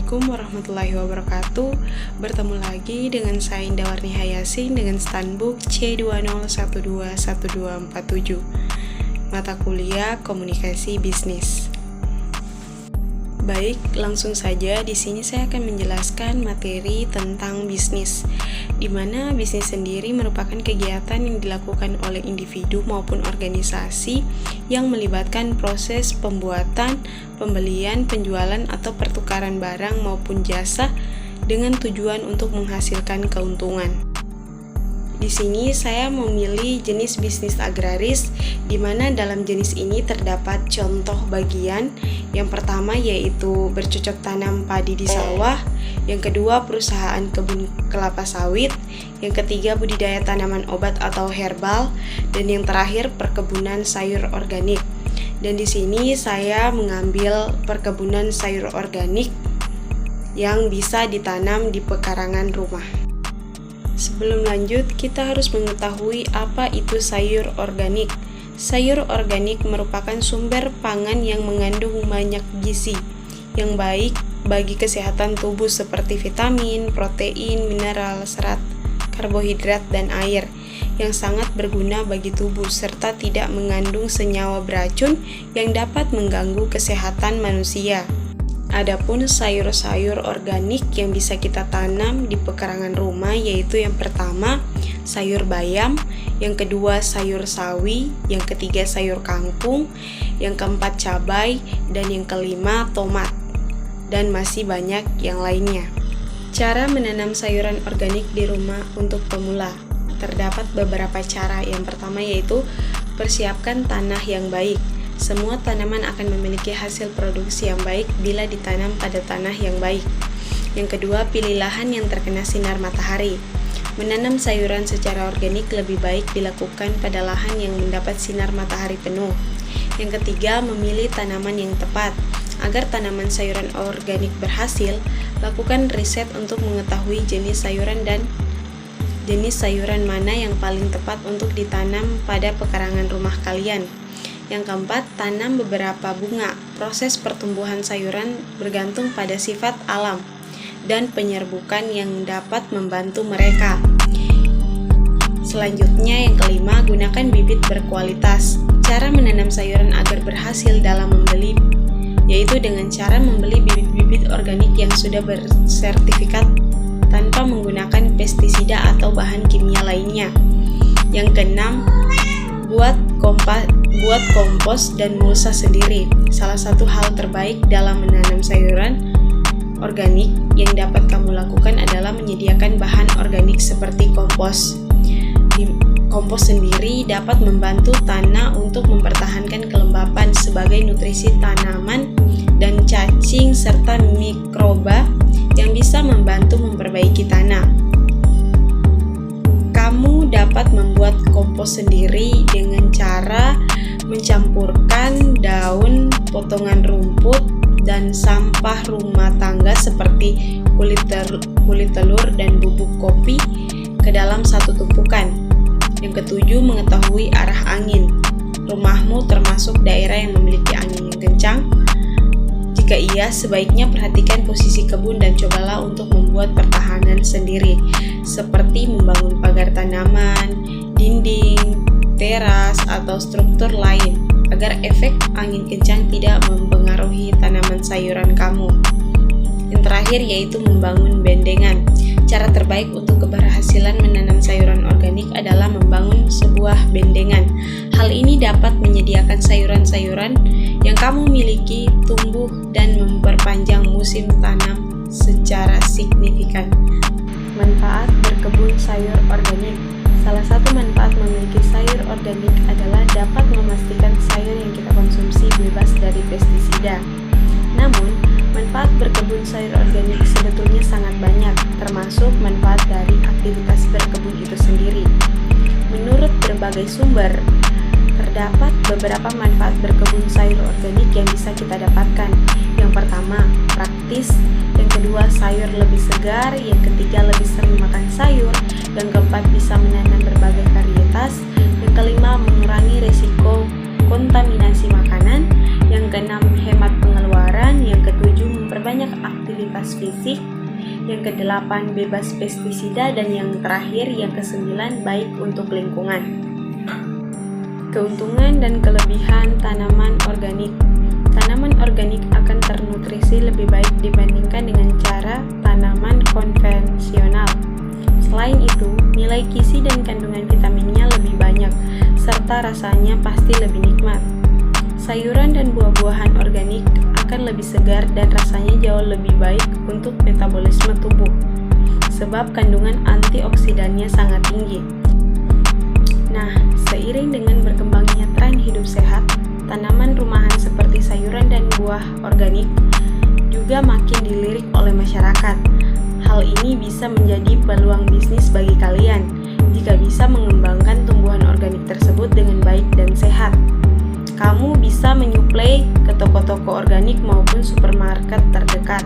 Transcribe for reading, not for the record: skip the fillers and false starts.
Assalamualaikum warahmatullahi wabarakatuh. Bertemu lagi dengan saya Indawarni Hayasin dengan standbook C20121247, mata kuliah Komunikasi Bisnis. Baik, langsung saja di sini saya akan menjelaskan materi tentang bisnis, di mana bisnis sendiri merupakan kegiatan yang dilakukan oleh individu maupun organisasi yang melibatkan proses pembuatan, pembelian, penjualan atau pertukaran barang maupun jasa dengan tujuan untuk menghasilkan keuntungan. Di sini saya memilih jenis bisnis agraris, di mana dalam jenis ini terdapat contoh bagian. Yang pertama yaitu bercocok tanam padi di sawah, yang kedua perusahaan kebun kelapa sawit, yang ketiga budidaya tanaman obat atau herbal, dan yang terakhir perkebunan sayur organik. Dan di sini saya mengambil perkebunan sayur organik yang bisa ditanam di pekarangan rumah. Sebelum lanjut, kita harus mengetahui apa itu sayur organik. Sayur organik merupakan sumber pangan yang mengandung banyak gizi yang baik bagi kesehatan tubuh seperti vitamin, protein, mineral, serat, karbohidrat, dan air yang sangat berguna bagi tubuh serta tidak mengandung senyawa beracun yang dapat mengganggu kesehatan manusia. Adapun sayur-sayur organik yang bisa kita tanam di pekarangan rumah yaitu yang pertama sayur bayam, yang kedua sayur sawi, yang ketiga sayur kangkung, yang keempat cabai, dan yang kelima tomat, dan masih banyak yang lainnya. Cara menanam sayuran organik di rumah untuk pemula. Terdapat beberapa cara. Yang pertama yaitu persiapkan tanah yang baik. Semua tanaman akan memiliki hasil produksi yang baik bila ditanam pada tanah yang baik. Yang kedua, pilih lahan yang terkena sinar matahari. Menanam sayuran secara organik lebih baik dilakukan pada lahan yang mendapat sinar matahari penuh. Yang ketiga, memilih tanaman yang tepat. Agar tanaman sayuran organik berhasil, lakukan riset untuk mengetahui jenis sayuran dan jenis sayuran mana yang paling tepat untuk ditanam pada pekarangan rumah kalian. Yang keempat, tanam beberapa bunga. Proses pertumbuhan sayuran bergantung pada sifat alam dan penyerbukan yang dapat membantu mereka. Selanjutnya, yang kelima, gunakan bibit berkualitas. Cara menanam sayuran agar berhasil dalam membeli yaitu dengan cara membeli bibit-bibit organik yang sudah bersertifikat tanpa menggunakan pestisida atau bahan kimia lainnya. Yang keenam, buat kompos dan mulsa sendiri. Salah satu hal terbaik dalam menanam sayuran organik yang dapat kamu lakukan adalah menyediakan bahan organik seperti kompos. Kompos sendiri dapat membantu tanah untuk mempertahankan kelembapan sebagai nutrisi tanaman dan cacing serta mikroba yang bisa membantu memperbaiki tanah. Kamu dapat membuat kompos sendiri dengan cara mencampurkan daun, potongan rumput, dan sampah rumah tangga seperti kulit telur dan bubuk kopi ke dalam satu tumpukan. Yang ketujuh, mengetahui arah angin. Rumahmu termasuk daerah yang memiliki angin yang kencang? Jika iya, sebaiknya perhatikan posisi kebun dan cobalah untuk membuat pertahanan sendiri, seperti membangun pagar tanaman, dinding, teras, atau struktur lain, agar efek angin kencang tidak mempengaruhi tanaman sayuran kamu. Yang terakhir yaitu membangun bendengan. Cara terbaik untuk keberhasilan menanam sayuran organik adalah membangun sebuah bendengan. Hal ini dapat menyediakan sayuran-sayuran yang kamu miliki tumbuh dan memperpanjang musim tanam secara signifikan. Manfaat berkebun sayur organik. Salah satu manfaat memiliki sayur organik adalah dapat memastikan sayur yang kita konsumsi bebas dari pestisida. Namun, manfaat berkebun sayur organik sebetulnya sangat banyak, termasuk manfaat dari aktivitas berkebun itu sendiri. Menurut berbagai sumber, terdapat beberapa manfaat berkebun sayur organik yang bisa kita dapatkan. Yang pertama, praktis. Yang kedua, sayur lebih segar. Yang ketiga, lebih sering makan sayur. Yang keempat, bisa menanam berbagai varietas. Yang kelima, mengurangi risiko kontaminasi makanan. Yang keenam, hemat pengeluaran. Yang ketujuh, memperbanyak aktivitas aktivitas fisik, yang ke-8 bebas pestisida, dan yang terakhir yang ke-9 baik untuk lingkungan. Keuntungan dan kelebihan tanaman organik. Tanaman organik akan ternutrisi lebih baik dibandingkan dengan cara tanaman konvensional. Selain itu, nilai gizi dan kandungan vitaminnya lebih banyak, serta rasanya pasti lebih nikmat. Sayuran dan buah-buahan organik akan lebih segar dan rasanya jauh lebih baik untuk metabolisme tubuh, sebab kandungan antioksidannya sangat tinggi. Nah, seiring dengan berkembangnya tren hidup sehat, tanaman rumahan seperti sayuran dan buah organik juga makin dilirik oleh masyarakat. Hal ini bisa menjadi peluang bisnis bagi kalian jika bisa mengembangkan tumbuhan organik tersebut dengan baik dan sehat. Kamu bisa menyuplai ke toko-toko organik maupun supermarket terdekat.